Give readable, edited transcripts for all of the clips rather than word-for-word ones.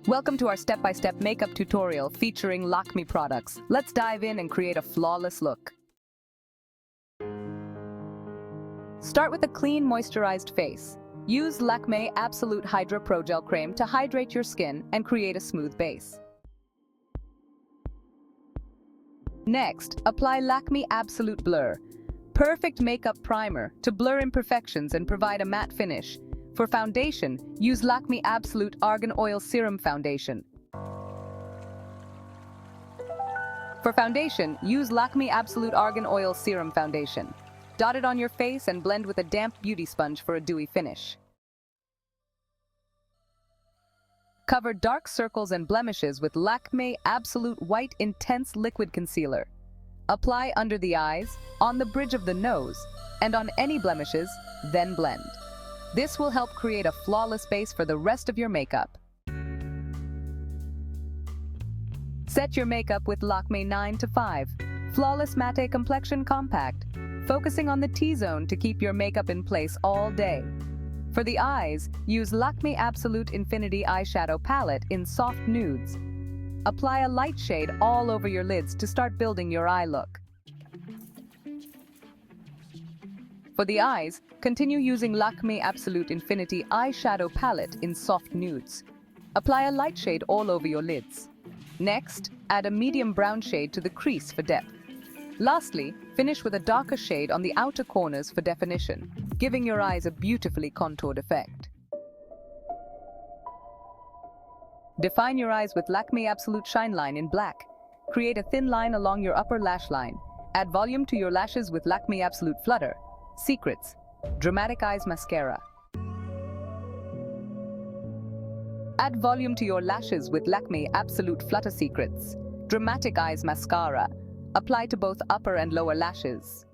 Welcome to our step-by-step makeup tutorial featuring Lakme products. Let's dive in and create a flawless look. Start with a clean, moisturized face. Use Lakme Absolute Hydra Pro Gel Cream to hydrate your skin and create a smooth base. Next, apply Lakme Absolute Blur, perfect makeup primer to blur imperfections and provide a matte finish. For foundation, use Lakme Absolute Argan Oil Serum Foundation. For foundation, use Lakme Absolute Argan Oil Serum Foundation. Dot it on your face and blend with a damp beauty sponge for a dewy finish. Cover dark circles and blemishes with Lakme Absolute White Intense Liquid Concealer. Apply under the eyes, on the bridge of the nose, and on any blemishes, then blend. This will help create a flawless base for the rest of your makeup. Set your makeup with Lakme 9 to 5 Flawless Matte Complexion Compact, focusing on the T-zone to keep your makeup in place all day. For the eyes, use Lakme Absolute Infinity Eyeshadow Palette in soft nudes. Apply a light shade all over your lids to start building your eye look. For the eyes, continue using Lakme Absolute Infinity Eyeshadow Palette in soft nudes. Apply a light shade all over your lids. Next, add a medium brown shade to the crease for depth. Lastly, finish with a darker shade on the outer corners for definition, giving your eyes a beautifully contoured effect. Define your eyes with Lakme Absolute Shine Line in black. Create a thin line along your upper lash line. Add volume to your lashes with Lakme Absolute Flutter. Secrets, Dramatic Eyes Mascara. Add volume to your lashes with Lakme Absolute Flutter Secrets, Dramatic Eyes Mascara. Apply to both upper and lower lashes.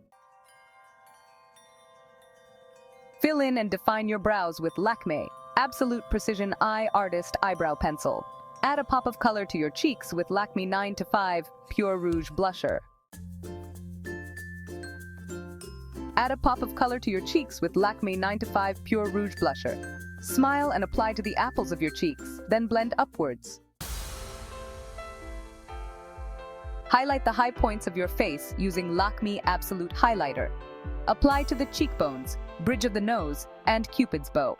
Fill in and define your brows with Lakme Absolute Precision Eye Artist Eyebrow Pencil. Add a pop of color to your cheeks with Lakme 9 to 5 Pure Rouge Blusher. Add a pop of color to your cheeks with Lakme 9 to 5 Pure Rouge Blusher. Smile and apply to the apples of your cheeks, then blend upwards. Highlight the high points of your face using Lakme Absolute Highlighter. Apply to the cheekbones, bridge of the nose, and Cupid's bow.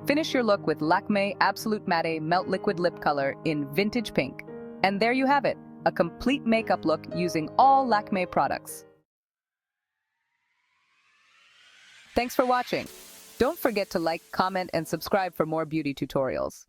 Finish your look with Lakme Absolute Matte Melt Liquid Lip Color in Vintage Pink. And there you have it, a complete makeup look using all Lakme products. Thanks for watching. Don't forget to like, comment, and subscribe for more beauty tutorials.